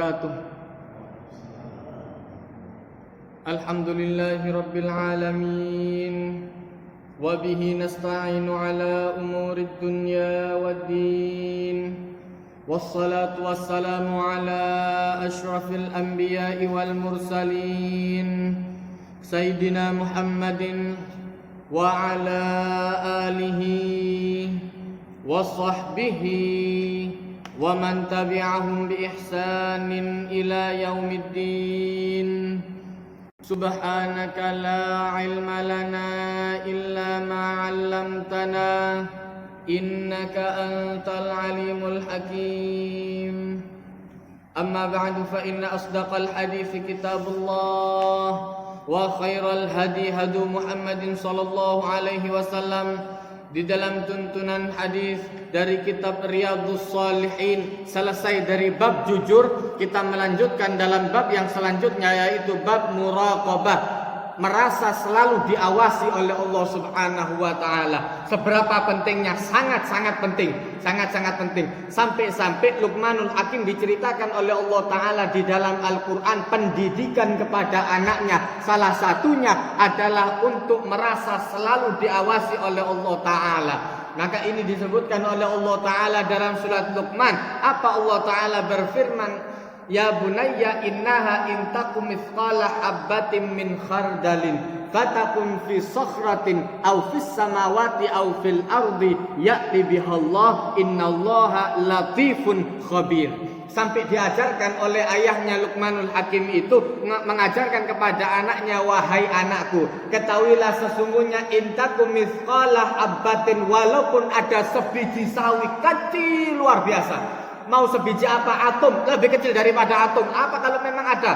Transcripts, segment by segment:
wabarakatuh. Alhamdulillahi rabbil alamin. Wa bihi nasta'inu ala umurid dunya waddin. Wassalatu wassalamu ala ashrafil anbiya'i wal mursalin Sayyidina Muhammadin wa ala alihi wa sahbihi wa man tabi'ahum bi ihsanin ila yaumiddin. Subhanaka la ilma lana illa ma 'allamtana innaka antal alimul hakim. Amma ba'du, fa inna asdaqal hadithi kitabullah wa khairal hadi hadu Muhammadin sallallahu alaihi wasallam. Di dalam tuntunan hadis dari kitab Riyadhus Shalihin, selesai dari bab jujur, kita melanjutkan dalam bab yang selanjutnya, yaitu bab muraqabah, merasa selalu diawasi oleh Allah Subhanahu wa taala. Seberapa pentingnya? Sangat-sangat penting, sangat-sangat penting. Sampai-sampai Luqmanul Hakim diceritakan oleh Allah taala di dalam Al-Qur'an pendidikan kepada anaknya. Salah satunya adalah untuk merasa selalu diawasi oleh Allah taala. Maka ini disebutkan oleh Allah taala dalam surat Luqman. Apa Allah taala berfirman? Ya bunayya innaha intakum mithqala habbatin min khardalin fatakun fi sakhratin aw fis samawati aw fil ardi ya'ti bihallah innallaha latifun khabir. Sampai diajarkan oleh ayahnya Luqmanul Hakim itu mengajarkan kepada anaknya, wahai anakku, ketahuilah sesungguhnya intakum mithqala habbatin, walaupun ada sebiji sawi kecil luar biasa. Mau sebiji apa? Atom, lebih kecil daripada atom. Apa kalau memang ada?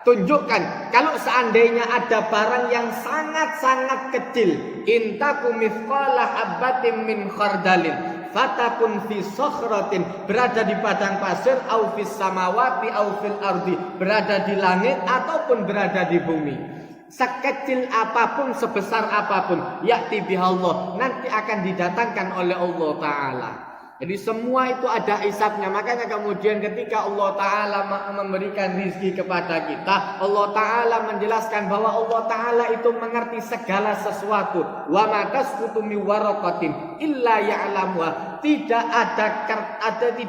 Tunjukkan. Kalau seandainya ada barang yang sangat-sangat kecil, intakum mithqala habbatin min khardalin fatakun fi sakhratin, berada di padang pasir, au fis samawati au fil ardi, berada di langit ataupun berada di bumi. Sekecil apapun, sebesar apapun, ya'ti bihallah, nanti akan didatangkan oleh Allah taala. Jadi semua itu ada hisabnya. Makanya kemudian ketika Allah Ta'ala memberikan rizki kepada kita, Allah Ta'ala menjelaskan bahwa Allah Ta'ala itu mengerti segala sesuatu. Wa ma tasqutu min waraqatin illa ya'lamuha. Tidak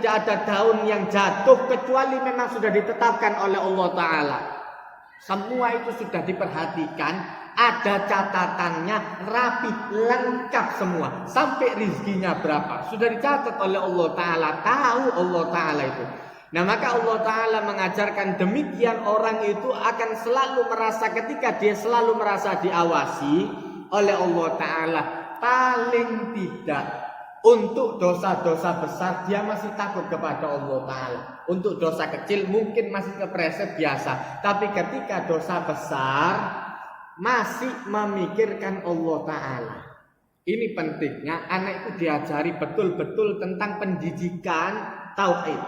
ada daun yang jatuh kecuali memang sudah ditetapkan oleh Allah Ta'ala. Semua itu sudah diperhatikan, ada catatannya, rapi, lengkap semua. Sampai rizkinya berapa, sudah dicatat oleh Allah Ta'ala. Tahu Allah Ta'ala itu. Nah, maka Allah Ta'ala mengajarkan demikian, orang itu akan selalu merasa, ketika dia selalu merasa diawasi oleh Allah Ta'ala, paling tidak untuk dosa-dosa besar dia masih takut kepada Allah Ta'ala. Untuk dosa kecil mungkin masih kepreset biasa, tapi ketika dosa besar masih memikirkan Allah Ta'ala. Ini pentingnya anak itu diajari betul-betul tentang pendidikan tauhid.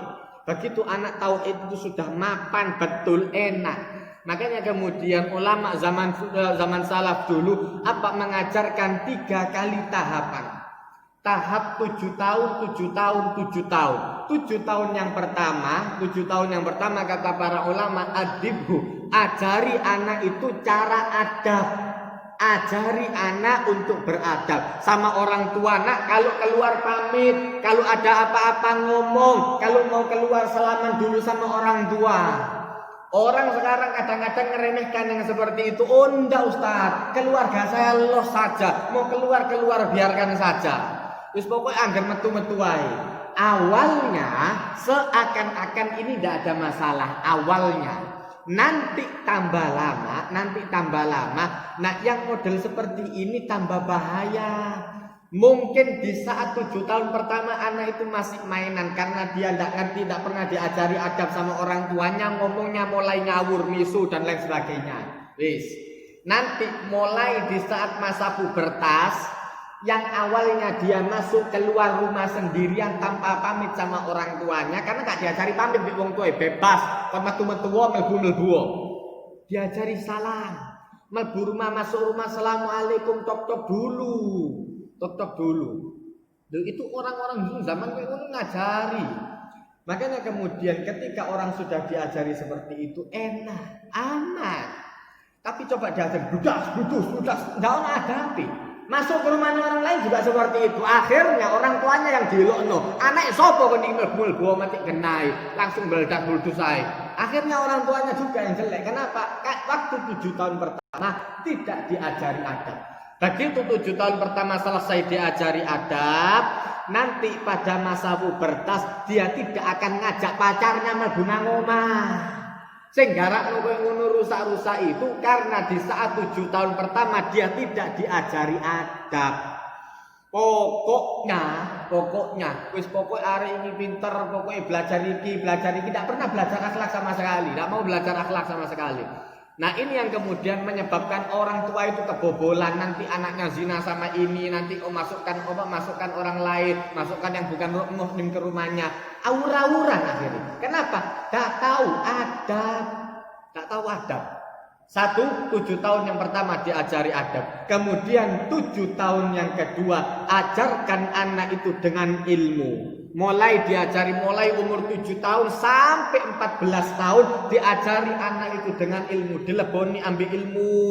Begitu anak tauhid itu sudah mapan betul, enak. Makanya kemudian ulama zaman salaf dulu mengajarkan 3 kali tahapan. Tahap 7 tahun, 7 tahun, 7 tahun. 7 tahun yang pertama kata para ulama, adibhu, ajari anak itu cara adab. Ajari anak untuk beradab sama orang tua. Nak, kalau keluar pamit, kalau ada apa-apa ngomong, kalau mau keluar salaman dulu sama orang tua. Orang sekarang kadang-kadang ngeremehkan yang seperti itu. Oh enggak Ustaz, keluarga saya los saja, mau keluar biarkan saja. Terus pokoknya anggar metu-metu wae. Awalnya seakan-akan ini tidak ada masalah awalnya. Nanti tambah lama. Nah, yang model seperti ini tambah bahaya. Mungkin di saat 7 tahun pertama anak itu masih mainan karena dia tidak ngerti, tidak pernah diajari adab sama orang tuanya, ngomongnya mulai ngawur, misu dan lain sebagainya. Nanti mulai di saat masa pubertas, yang awalnya dia masuk keluar rumah sendirian tanpa pamit sama orang tuanya, karena gak diajari pamit di wong tua, bebas kon metu-metu mlebu-mlebu. Diajari salam, mlebu rumah, masuk rumah, assalamualaikum, tok-tok dulu. Itu orang-orang dulu zaman kowe ngono ngajari. Makanya kemudian ketika orang sudah diajari seperti itu enak, aman. Tapi coba diajari budas, enggak orang hadapi. Masuk ke rumahnya orang lain juga seperti itu. Akhirnya orang tuanya yang dilokno. Anak sopo kon mlebu mati genai, langsung meledak buldusai. Akhirnya orang tuanya juga yang jelek. Kenapa? Waktu 7 tahun pertama tidak diajari adab. Begitu 7 tahun pertama selesai diajari adab, nanti pada masa pubertas dia tidak akan ngajak pacarnya mlebu nang omah. Sing garakno kowe ngono rusak-rusak itu karena di saat 7 tahun pertama dia tidak diajari adab. Pokoknya wis pokok arek ini pinter, pokoknya belajar iki, tidak pernah belajar akhlak sama sekali, tidak mau belajar akhlak sama sekali. Nah, ini yang kemudian menyebabkan orang tua itu kebobolan, nanti anaknya zina sama ini, nanti masukkan orang lain, masukkan yang bukan muslim ke rumahnya, awur-awuran akhirnya. Kenapa? Tak tahu adab. 7 tahun yang pertama diajari adab, kemudian 7 tahun yang kedua ajarkan anak itu dengan ilmu. Mulai umur 7 tahun sampai 14 tahun diajari anak itu dengan ilmu, dileboni ambil ilmu.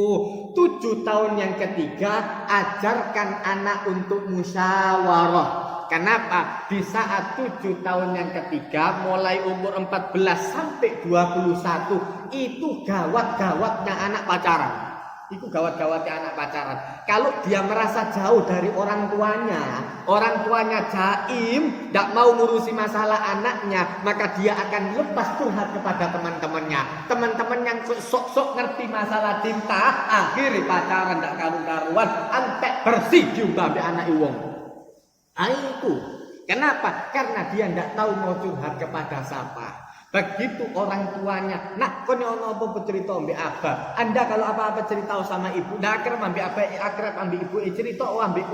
7 tahun yang ketiga ajarkan anak untuk musyawarah. Kenapa? Di saat 7 tahun yang ketiga mulai umur 14 sampai 21 itu gawat-gawatnya anak pacaran. Itu gawat-gawatnya anak pacaran. Kalau dia merasa jauh dari orang tuanya jaim, tidak mau ngurusi masalah anaknya, maka dia akan lepas curhat kepada teman-temannya. Teman-teman yang sok-sok ngerti masalah cinta, akhirnya pacaran tidak karu-karuan, antek bersih jumlah di anak iwong. Itu. Kenapa? Karena dia tidak tahu mau curhat kepada siapa. Begitu orang tuanya, nak kau nyono apa bercerita ambil abah. Anda kalau apa-apa cerita sama ibu, ndak akrab ambil abah, akrab ambil ibu, cerita ambil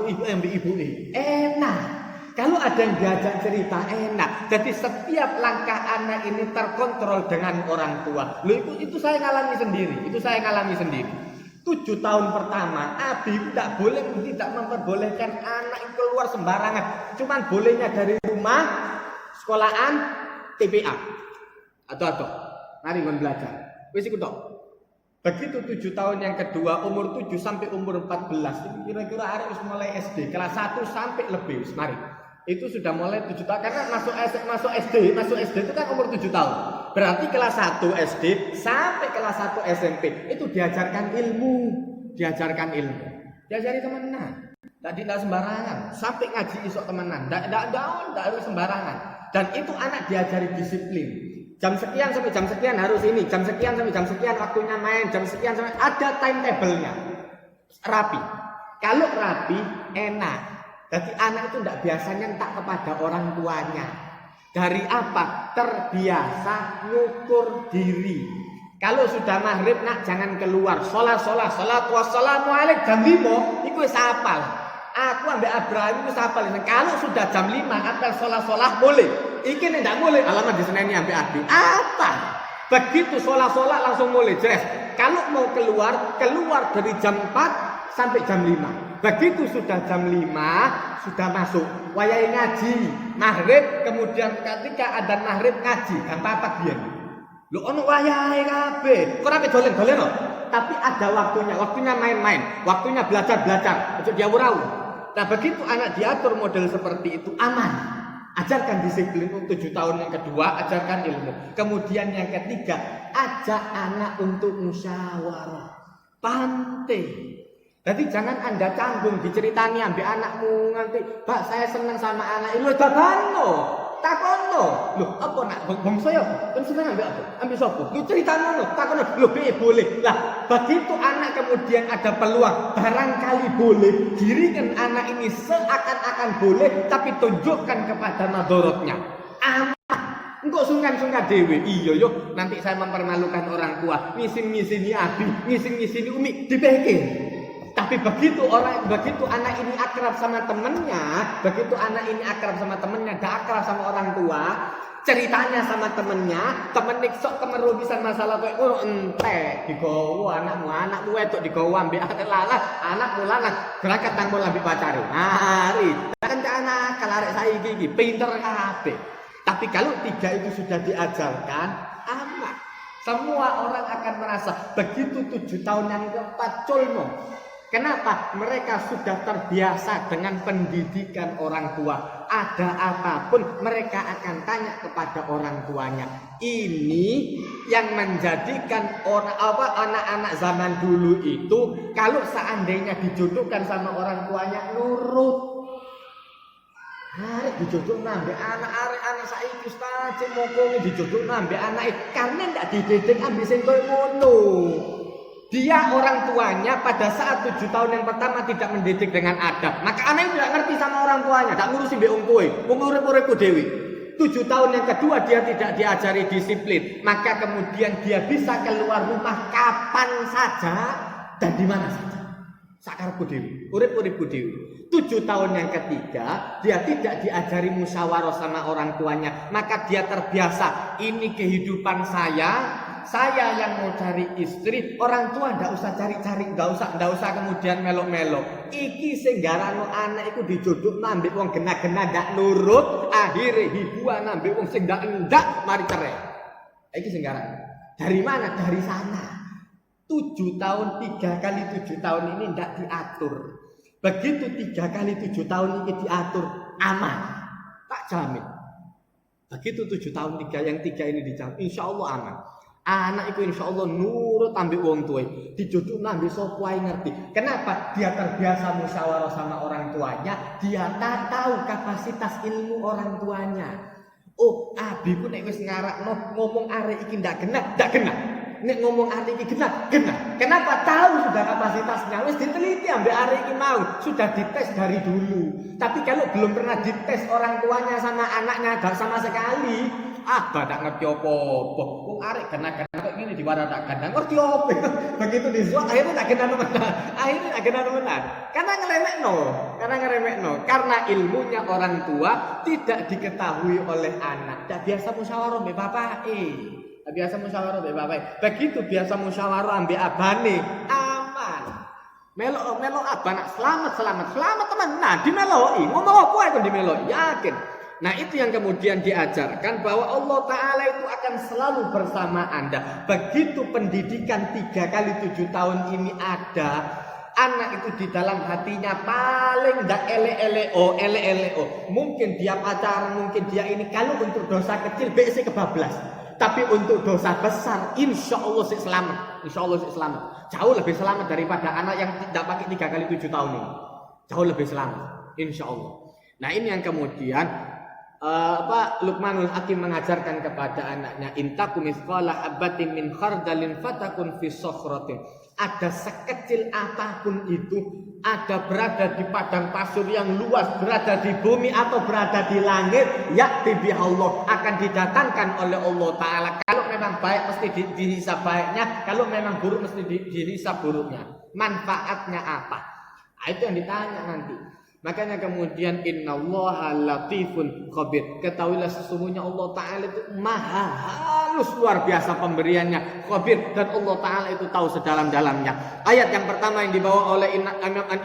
ibu. Enak. Kalau ada yang diajak cerita enak. Jadi setiap langkah anak ini terkontrol dengan orang tua. Loh, itu saya ngalami sendiri. 7 tahun pertama, Abi tidak memperbolehkan anak keluar sembarangan. Cuman bolehnya dari rumah, sekolahan, TPA. Atau mari kon belajar. Wis iku tok. Begitu 7 tahun yang kedua, umur 7 sampai umur 14, itu kira-kira arek wis mulai SD, kelas 1 sampai lebih wis mari. Itu sudah mulai 7 tahun karena masuk SD itu kan umur 7 tahun. Berarti kelas 1 SD sampai kelas 1 SMP itu diajarkan ilmu. Diajari temenan. Tidak sembarangan, sampai ngaji isok temenan. Tidak sembarangan. Dan itu anak diajari disiplin. Jam sekian sampai jam sekian harus ini, jam sekian sampai jam sekian waktunya main, jam sekian sampai ada timetable-nya. Rapi. Kalau rapi enak. Jadi anak itu tidak biasanya tak kepada orang tuanya. Dari apa? Terbiasa ngukur diri. Kalau sudah maghrib nak jangan keluar. Sholat wassalamualaikum jam 5 itu wis hafal. Aku ambek Abraham itu hafal. Kalau sudah jam 5 apel sholat boleh. Iki nek ndak boleh alamat diseneni ambek Abi. Apa? Begitu sholat langsung mulai jelas. Kalau mau keluar dari jam 4 sampai jam 5. Begitu sudah jam 5 sudah masuk. Wayahe ngaji, maghrib kemudian ketika adzan maghrib ngaji, kan papat biyen. Lho ono wayahe kabeh. Kok rapi dolen-dolen kok. Tapi ada waktunya main-main, waktunya belajar, ojo diawur-awur. Nah, begitu anak diatur model seperti itu aman. Ajarkan disiplin untuk 7 tahun yang kedua, ajarkan ilmu. Kemudian yang ketiga, ajak anak untuk musyawarah. Pantai. Jadi jangan Anda canggung diceritani ambek anakmu nanti, "Pak, saya senang sama anak ini." Lho dadano. Takono. Lho, apa nak bangsa ya? Kan seneng ambek apa? Ambek sapa? Lu ceritano, takono. Lho, boleh. Lah, begitu anak kemudian ada peluang, barangkali boleh, dirikan anak ini seakan-akan boleh, tapi tunjukkan kepada madorotnya. Engkau sungkan-sungkan dewe. Iya yo, nanti saya mempermalukan orang tua. Ngisin-ngisini Abi, ngisin-ngisini Umi, dipikir. Tapi begitu anak ini akrab sama temennya, gak akrab sama orang tua, ceritanya sama temennya, temen sok kemerugisan masalah kayak ngono entek digowo anakmu wedok digowo ambek anakmu lanang berangkat nang mall ambek pacare. Mari, kan anak kalau arek saiki iki pinter kabeh. Tapi kalau 3 itu sudah diajarkan, aman. Semua orang akan merasa begitu 7 tahun yang keempat culmo. Kenapa? Mereka sudah terbiasa dengan pendidikan orang tua. Ada apapun mereka akan tanya kepada orang tuanya. Ini yang menjadikan anak-anak zaman dulu itu kalau seandainya dijodohkan sama orang tuanya nurut. Arek dijodoh nambah anak saiki saja mokongi dijodoh nambah anak karena ndak dididik ambil sing koyo ngono. Dia orang tuanya pada saat 7 tahun yang pertama tidak mendidik dengan adab, maka anaknya tidak ngerti sama orang tuanya, tak ngurusi mbek wong tuwe, wong urip-uripku dhewe. 7 tahun yang kedua dia tidak diajari disiplin, maka kemudian dia bisa keluar rumah kapan saja dan di mana saja. Sakarepku dhewe, urip-uripku dhewe. 7 tahun yang ketiga dia tidak diajari musyawarah sama orang tuanya, maka dia terbiasa ini kehidupan saya yang mau cari istri, orang tua ndak usah cari-cari, ndak usah kemudian melok-melok. Iki sing garano anak iku dijodohno ambek wong genah-genah ndak nurut, akhire hibuan ambek wong sing ndak mari cerai. Iki sing garano. Dari mana? Dari sana. 7 tahun 3 kali 7 tahun ini ndak diatur. Begitu 3 kali 7 tahun ini diatur, aman. Tak jamin. Begitu 7 tahun 3 yang 3 ini dijamin, insyaallah aman. Anak itu insya Allah nurut ambil wong tuwe, dijodoh ambil sapa ae ngerti. Kenapa? Dia terbiasa musyawarah sama orang tuanya, dia tak tahu kapasitas ilmu orang tuanya. Oh, abiku nek wis ngarakno ngomong arek iki ndak genah. Nek ngomong arek iki genah. Kenapa? Tahu sudah kapasitasnya, wis diteliti ambek arek iki mau, sudah dites dari dulu. Tapi kalau belum pernah dites orang tuanya sama anaknya enggak sama sekali, badak ngerti apa-apa. Wong arek genah-genah kok ngene diwara tak genah ngerti apa. Begitu disuap akhirnya tak genah temenan. Karena ngeremekno. Karena ilmunya orang tua tidak diketahui oleh anak. Tak biasa musyawarah mbek bapake. Begitu biasa musyawarah ambek abane, aman. Melok abang nak selamat teman. Nah, dimeloki. Ngomong apa ae kok dimeloki? Yakin. Nah, itu yang kemudian diajarkan bahwa Allah Ta'ala itu akan selalu bersama Anda. Begitu pendidikan 3 kali 7 tahun ini ada, anak itu di dalam hatinya paling ndak ele-ele-o. Mungkin dia pacaran, mungkin dia ini, kalau untuk dosa kecil BC kebablas. Tapi untuk dosa besar, insya Allah sih selamat. Jauh lebih selamat daripada anak yang tidak pakai 3 kali 7 tahun ini. Jauh lebih selamat, insya Allah. Nah, ini yang kemudian Luqmanul Hakim mengajarkan kepada anaknya, intakum mithqala habatin min khardalin fatakun fi sakhratin. Ada sekecil apapun itu, ada berada di padang pasir yang luas, berada di bumi atau berada di langit, ya'ti bihallah, akan didatangkan oleh Allah Ta'ala. Kalau memang baik mesti dihisab baiknya, kalau memang buruk mesti dihisab buruknya. Manfaatnya apa? Nah, itu yang ditanya nanti. Makanya kemudian innallaha latifun khabir. Ketahuilah sesungguhnya Allah Ta'ala itu maha halus, luar biasa pemberiannya, khabir, dan Allah Ta'ala itu tahu sedalam-dalamnya. Ayat yang pertama yang dibawa oleh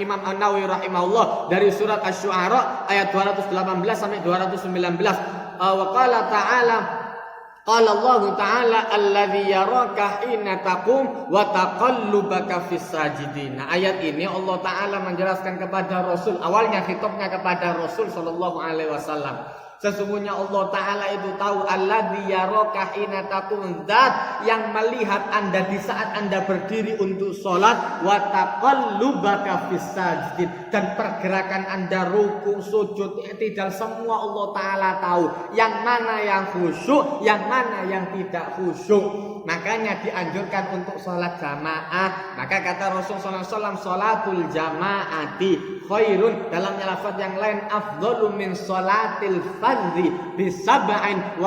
Imam An-Nawawi rahimahullah dari surat Asy-Syu'ara ayat 218 sampai 219. Wa qala ta'ala, qala Allah Ta'ala alladzi yaraka hina taqum wa taqallubaka fis sajidin. Nah, ayat ini Allah Ta'ala menjelaskan kepada Rasul, awalnya khitabnya kepada Rasul sallallahu alaihi wasallam. Sesungguhnya Allah Ta'ala itu tahu alladzi yaraka hina taqum, zat yang melihat Anda di saat Anda berdiri untuk salat, wa taqallubaka fis sajidin, dan pergerakan Anda ruku, sujud, i'tidal, semua Allah Ta'ala tahu. Yang mana yang khusyuk, yang mana yang tidak khusyuk. Makanya dianjurkan untuk sholat jamaah. Maka kata Rasul sallallahu alaihi wasallam, sholatul jamaati khairun, dalam lafaz yang lain afdhalu min sholatil fardhi bi 27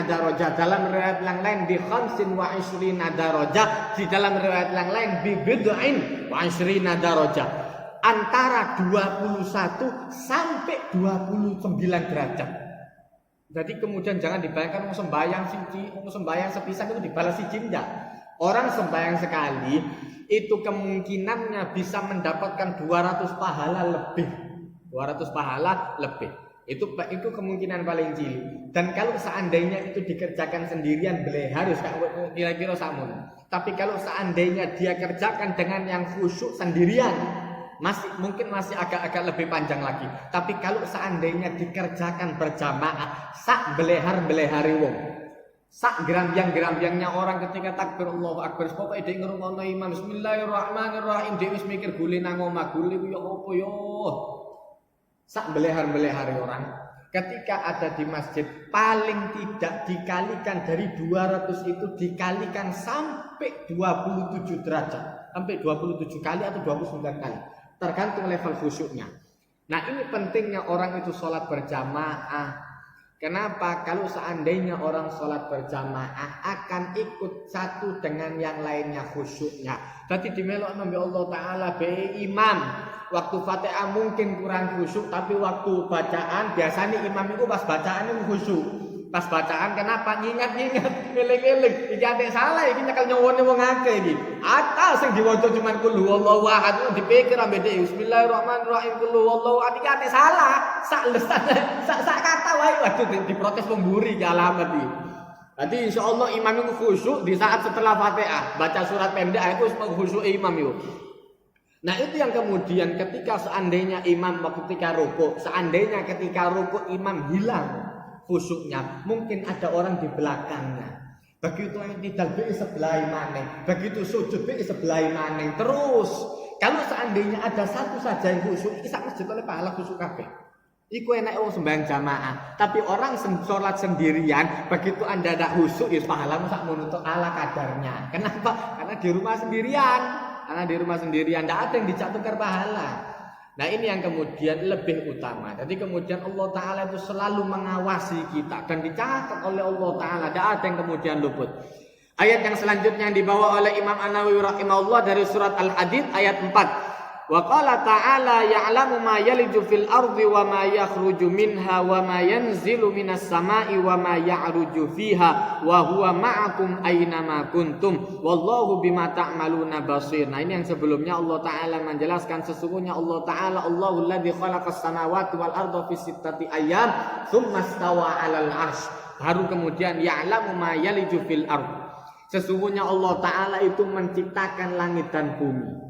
darajah, dalam riwayat yang lain bi 25 darajah, di dalam riwayat yang lain bi 29 darajah, antara 21 sampai 29 derajat. Jadi kemudian jangan dibayangkan mau sembahyang sepisan itu dibalas siji ndak. Orang sembahyang sekali itu kemungkinannya bisa mendapatkan 200 pahala lebih. Itu kemungkinan paling cilik. Dan kalau seandainya itu dikerjakan sendirian harus kira-kira samun. Tapi kalau seandainya dia kerjakan dengan yang khusyuk sendirian, mungkin masih agak lebih panjang lagi. Tapi kalau seandainya dikerjakan berjamaah, sak belehari wong. Sak gerambiang-gerambiangnya orang ketika takbir Allahu Akbar. Pokoknya dia ngrungokno imam Bismillahirrahmanirrahim, dia wis mikir gule nang omah, gule ku yo opo yo. Sak belehar-belehari orang ketika ada di masjid paling tidak dikalikan dari 200 itu dikalikan sampai 27 derajat, sampai 27 kali atau 29 kali, tergantung level khusyuknya. Nah, ini pentingnya orang itu sholat berjamaah. Kenapa? Kalau seandainya orang sholat berjamaah akan ikut satu dengan yang lainnya khusyuknya. Tadi dimelok Nabi Allah Ta'ala be imam. Waktu Fatihah mungkin kurang khusyuk, tapi waktu bacaan biasanya imam itu pas bacaan itu khusyuk. Pas bacaan kenapa? Ingat-ingat, eling-eling. Iki ate salah, iki nyekel nyowone wong akeh iki. Ata sing diwaca cuman qul huwallahu ahad dipikir ambek Bismillahirrahmanirrahim qul huwallahu ahad iki ate salah. Sak kata wae waduh diprotes wong mburi iki alamat iki. Nanti insyaallah imam itu khusyuk di saat setelah Fatihah, baca surat pendek itu khusyuk imam itu. Nah, itu yang kemudian ketika seandainya imam ketika rukuk, seandainya ketika rukuk imam hilang khusyuknya, mungkin ada orang di belakangnya. Begitu i'tidal bi sebelah maneh, begitu sujud bi sebelah maneh. Terus, kalau seandainya ada satu saja yang khusyuk, iki sak masjid oleh pahala khusyuk kabeh. Iku enak wong sembahyang jamaah, tapi orang sholat sendirian, begitu Anda ada khusyuk, ya pahalamu sak menuntut ala kadarnya. Kenapa? Karena di rumah sendirian. Karena di rumah sendirian tidak ada yang dicatatkan pahala. Nah, ini yang kemudian lebih utama. Jadi kemudian Allah Ta'ala itu selalu mengawasi kita dan dicatat oleh Allah Ta'ala. Tidak ada yang kemudian luput. Ayat yang selanjutnya yang dibawa oleh Imam An-Nawawi rahimahullah dari surat Al-Hadid ayat 4. Wa qala ta'ala ya'lamu ma yaliju fil ardi wa ma yakhruju minha wa ma yanzilu minas sama'i wa ma ya'ruju fiha wa huwa ma'akum aina ma kuntum wallahu bima ta'maluna basir. Nah, ini yang sebelumnya Allah Ta'ala menjelaskan sesungguhnya Allah Ta'ala Allahul ladzi khalaqas samawati wal arda fi sittati ayyam tsumma stawa 'alal 'arsy. Baru kemudian ya'lamu ma yaliju fil ardi. Sesungguhnya Allah Ta'ala itu menciptakan langit dan bumi.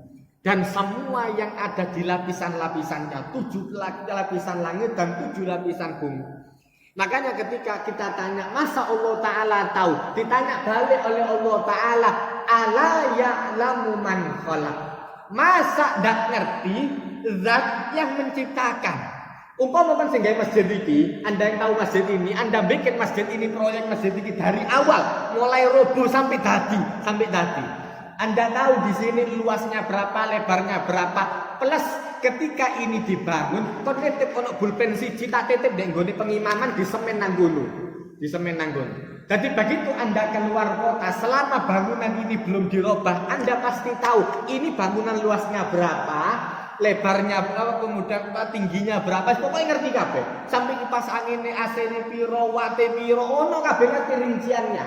Dan semua yang ada di lapisan-lapisannya, 7 lapisan langit dan 7 lapisan bumi. Makanya ketika kita tanya, masa Allah Ta'ala tahu? Ditanya balik oleh Allah Ta'ala, ala ya'lamu man khalaq. Masa ndak ngerti zat yang menciptakan? Umpama kan sing gawe masjid iki, Anda yang tahu masjid ini, Anda bikin masjid ini, proyek masjid ini dari awal, mulai roboh sampai dadi. Anda tahu di sini luasnya berapa, lebarnya berapa, plus ketika ini dibangun, kon titip ono bulpen siji tak titip ndek nggone pengimaman di semen nang ngono. Jadi begitu Anda keluar kota, selama bangunan ini belum dirubah, Anda pasti tahu ini bangunan luasnya berapa, lebarnya berapa, kemudian tingginya berapa, pokoknya ngerti kabeh. Sampai kipas angine, AC-ne piro, watte piro, ono kabeh ngerti rinciannya.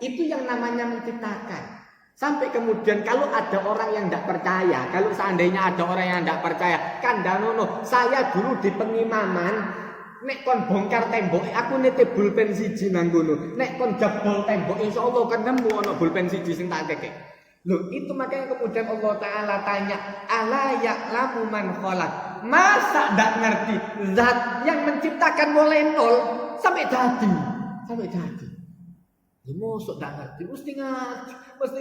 Itu yang namanya menciptakan. Sampai kemudian kalau ada orang yang tidak percaya, kalau seandainya ada orang yang tidak percaya, kandanono, saya dulu di pengimaman, nek kon bongkar tembok, aku nitip bulpen siji nang ngono. Nek kon jebol tembok, insyaallah kan nemu ono bulpen siji sing tak kekek. Loh, itu makanya kemudian Allah Ta'ala tanya, ala ya'lamu man khalaq. Masa ndak ngerti zat yang menciptakan mulai nol sampai jadi. Ya mosok ndak ngerti, mesti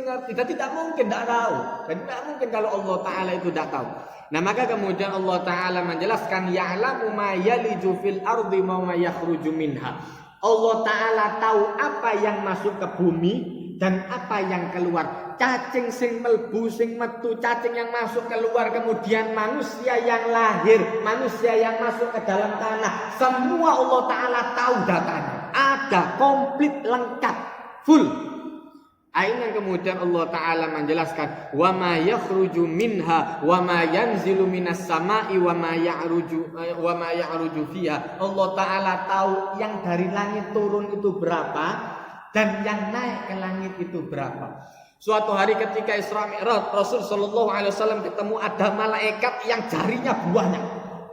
ngerti. Dan tidak mungkin ndak tahu. Dan tidak mungkin kalau Allah Ta'ala itu ndak tahu. Nah, maka kemudian Allah Ta'ala menjelaskan ya'lamu ma yaliju fil ardi wa ma yakhruju minha. Allah Ta'ala tahu apa yang masuk ke bumi dan apa yang keluar. Cacing sing melbu, sing metu, cacing yang masuk keluar, kemudian manusia yang lahir, manusia yang masuk ke dalam tanah. Semua Allah Ta'ala tahu datanya. Ada komplit lengkap, full. Akhirnya kemudian Allah Ta'ala menjelaskan wa ma yakhruju minha wa ma yanzilu minas sama'i wa ma ya'ruju fiha. Allah Ta'ala tahu yang dari langit turun itu berapa dan yang naik ke langit itu berapa. Suatu hari ketika Isra Mi'raj, Rasul sallallahu alaihi wasallam ketemu ada malaikat yang jarinya banyak.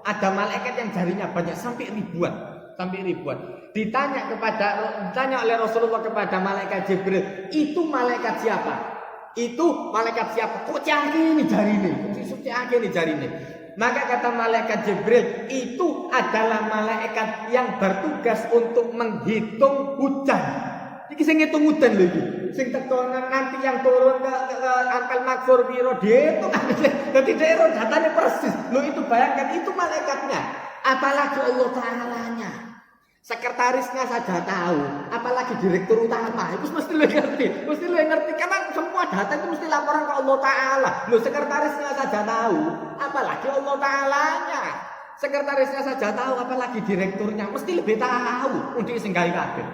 Ada malaikat yang jarinya banyak sampai ribuan. Ditanya oleh Rasulullah kepada malaikat Jibril, itu malaikat siapa? Kok cangkih ini jarine? Maka kata malaikat Jibril, itu adalah malaikat yang bertugas untuk menghitung hujan. Iki sing ngitung hujan lho iki. Sing tekonan nanti yang turun ke angkal makfur biro dihitung. Dadi dhek datanya persis. Lho itu bayangkan itu malaikatnya. Apalagi Allah Ta'alanya. Sekretarisnya saja tahu, apalagi direktur utama. Itu mesti lo ngerti. Karena semua data itu mesti laporan ke Allah Ta'ala. Lo sekretarisnya saja tahu, apalagi Allah Ta'alanya. Sekretarisnya saja tahu, apalagi direkturnya mesti lebih tahu. Untuk sing gawe kabeh.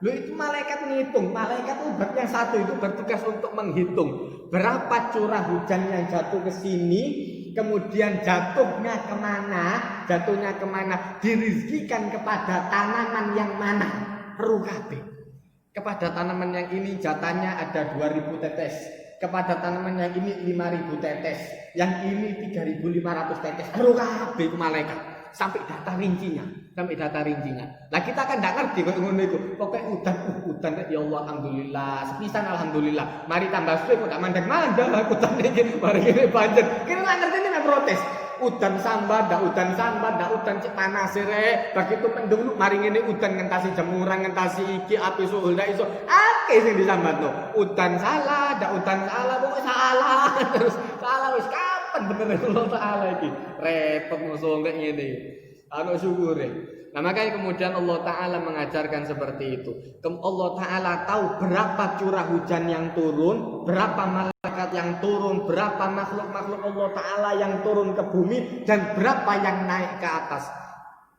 Lo itu malaikat ngitung. Malaikat yang satu itu bertugas untuk menghitung berapa curah hujan yang jatuh ke sini. Kemudian jatuhnya kemana, dirizkikan kepada tanaman yang mana, rukabe. Kepada tanaman yang ini jatahnya ada 2000 tetes, kepada tanaman yang ini 5000 tetes, yang ini 3500 tetes, rukabe itu malaikat. Sampai data rincinya. Nah kita kan tidak ngerti kok ngono iku. Pokoke udan ya Allah alhamdulillah. Sepisan alhamdulillah. Mari tambah suwe kok tak mandek-mandek udan iki mari kene banjir. Kene nggak ngerti nek protes. Udan sambat, ndak udan cek panas rek. Begitu mendung mari ngene udan ngentasi jemuran, ngentasi iki api suhul ndak iso. Akeh sing disambatno. Udan salah, pokoke salah. Terus salah wis kapan bener Allah Taala iki. Repot musuh kayak ngene. Anu syukur. Nah makanya kemudian Allah Ta'ala mengajarkan seperti itu. Allah Ta'ala tahu berapa curah hujan yang turun, berapa malaikat yang turun, berapa makhluk-makhluk Allah Ta'ala yang turun ke bumi, dan berapa yang naik ke atas.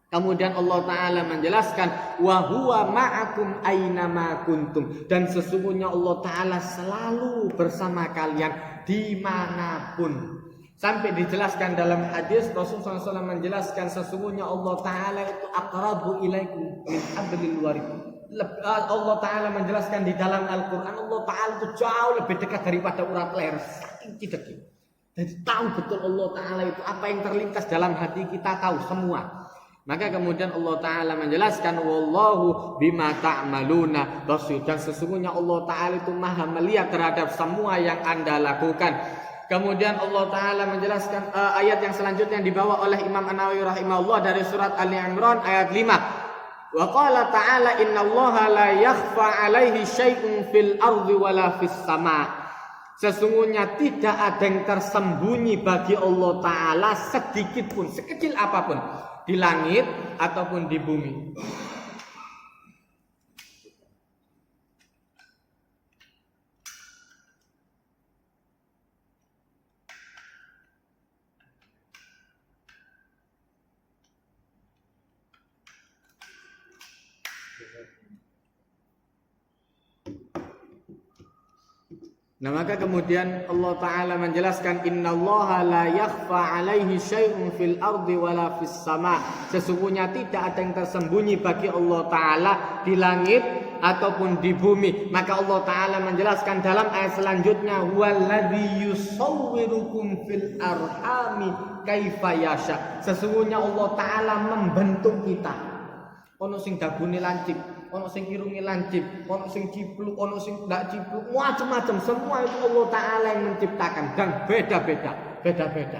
Kemudian Allah Ta'ala menjelaskan, wa huwa ma'akum aynama kuntum, dan sesungguhnya Allah Ta'ala selalu bersama kalian dimanapun. Sampai dijelaskan dalam hadis Rasulullah SAW menjelaskan sesungguhnya Allah Ta'ala itu aqrabu ilaikum min hablil warid. Allah Ta'ala menjelaskan di dalam Al-Quran, Allah Ta'ala itu jauh lebih dekat daripada urat leher. Saking dekatnya. Jadi tahu betul Allah Ta'ala itu apa yang terlintas dalam hati kita, tahu semua. Maka kemudian Allah Ta'ala menjelaskan, wallahu bima ta'maluna basir, dan sesungguhnya Allah Ta'ala itu maha melihat terhadap semua yang Anda lakukan. Kemudian Allah Ta'ala menjelaskan ayat yang selanjutnya yang dibawa oleh Imam An-Nawawi rahimahullah dari surat Ali Imran ayat 5. Wa qala ta'ala innallaha la yakhfa 'alaihi syai'un fil ardi wala fis sama'. Sesungguhnya tidak ada yang tersembunyi bagi Allah Ta'ala sedikit pun, sekecil apapun, di langit ataupun di bumi. Nah maka kemudian Allah Ta'ala menjelaskan innallaha la yakhfa 'alaihi syai'un fil ardi wala fis sama'. Sesungguhnya tidak ada yang tersembunyi bagi Allah Ta'ala di langit ataupun di bumi. Maka Allah Ta'ala menjelaskan dalam ayat selanjutnya, huwallazi yusawwirukum fil arhami kaifa yasha. Sesungguhnya Allah Ta'ala membentuk kita. Ono sing dagune lancip, ono sing irunge lancip, ono sing cipluk, ono sing ndak cipluk, macam-macam. Semua itu Allah Ta'ala yang menciptakan dan beda-beda.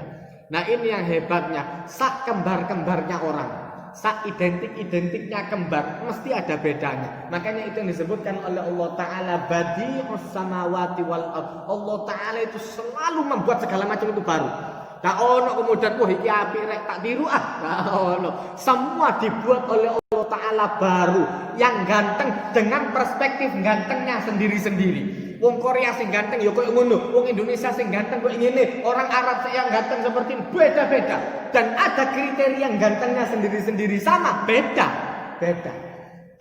Nah ini yang hebatnya, sak kembar-kembarnya orang, sak identik-identiknya kembar, mesti ada bedanya. Makanya itu yang disebutkan oleh Allah Ta'ala badi'us samawati wal ardh. Allah Ta'ala itu selalu membuat segala macam itu baru. Tak ono kemudian iki apik rek tak tiru tak ono. Semua dibuat oleh Allah Ta'ala baru, yang ganteng dengan perspektif gantengnya sendiri-sendiri. Wong Korea sing ganteng ya koyo ngono, wong Indonesia sing ganteng koyo ngene, orang Arab yang ganteng seperti ini, beda-beda. Dan ada kriteria yang gantengnya sendiri-sendiri, sama beda.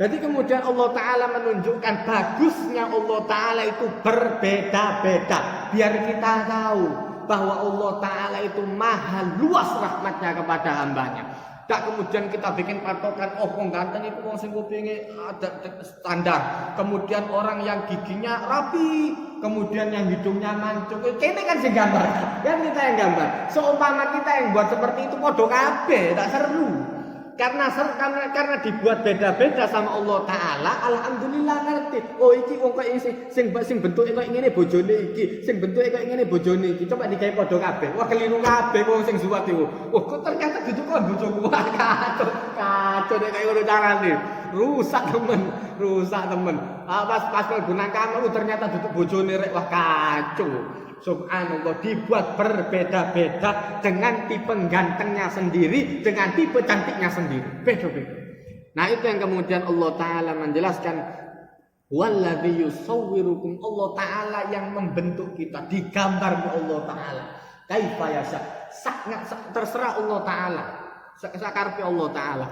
Jadi kemudian Allah Ta'ala menunjukkan bagusnya Allah Ta'ala itu berbeda-beda, biar kita tahu bahwa Allah Ta'ala itu maha luas rahmatnya kepada hambanya. Tak kemudian kita bikin patokan, oh wong ganteng itu wong sing kupinge ada standar. Kemudian orang yang giginya rapi, kemudian yang hidungnya mancung. Kene kan sing gambar. Kan kita yang gambar. Seumpama kita yang buat seperti itu podo kabeh, tak seru. Karena dibuat beda-beda sama Allah Ta'ala, alhamdulillah ngerti. Oh iki wong kok sing bentuke kok ngene bojone iki, sing bentuke kok ngene bojone iki. Coba digawe padha kabeh. Wah keliru kabeh wong sing suwat iku. Wah kok ternyata ditukon bojoku. Wah kacau nek kaya ngono carane. Rusak temen. Pas mlebu kamar ternyata duduk bojone rek. Wah kacau. Subhanallah, dibuat berbeda-beda dengan tipe gantengnya sendiri, dengan tipe cantiknya sendiri, beda-beda. Nah itu yang kemudian Allah Ta'ala menjelaskan, walladzi yusawwirukum, Allah Ta'ala yang membentuk kita, digambar Allah Ta'ala kaifa yasha, terserah Allah Ta'ala, sakarpe Allah Ta'ala.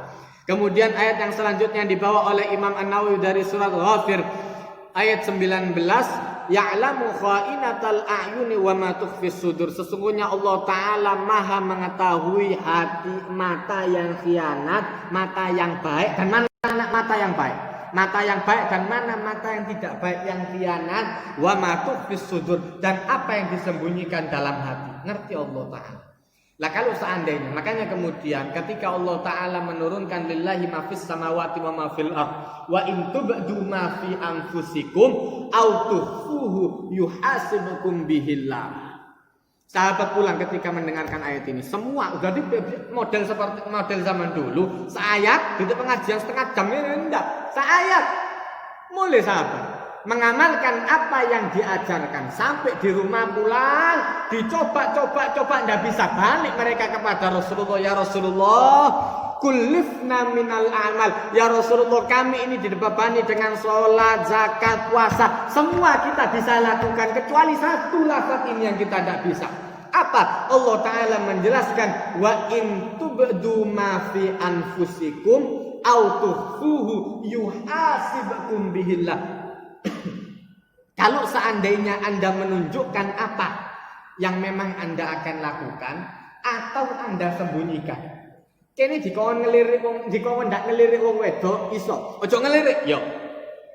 Kemudian ayat yang selanjutnya dibawa oleh Imam An-Nawawi dari surat Ghafir ayat 19, ya'lamu kha'inatal a'yuni wa ma tukhfis sudur. Sesungguhnya Allah Ta'ala maha mengetahui hati, mata yang khianat, mata yang baik dan mana mata yang baik. Mata yang baik dan mana mata yang tidak baik, yang khianat, wa ma tukhfis sudur, dan apa yang disembunyikan dalam hati. Ngerti Allah Ta'ala. Lah kalau seandainya, makanya kemudian ketika Allah Ta'ala menurunkan lillahi ma fis samawati wa ma fil ardh wa in tubdu ma fi anfusikum au tukhfuhu yuhasibukum bihillah. Sahabat pulang ketika mendengarkan ayat ini, semua udah di model seperti model zaman dulu, seayat di pengajian setengah jam ini enggak, seayat mulai sahabat mengamalkan apa yang diajarkan sampai di rumah pulang dicoba enggak bisa balik mereka kepada Rasulullah. Ya Rasulullah, kullifna minal amal, ya Rasulullah kami ini dibebani dengan sholat, zakat, puasa, semua kita bisa lakukan kecuali satu lafaz ini yang kita tidak bisa. Apa? Allah Ta'ala menjelaskan, wa in tubdu ma fi anfusikum au tukhfuhu yuhasibukum bihillah. Kalau seandainya Anda menunjukkan apa yang memang Anda akan lakukan atau Anda sembunyikan. Kene dikon ngelirik wong, dikon ndak ngelirik wong wedok iso. Ojo ngelirik, yo.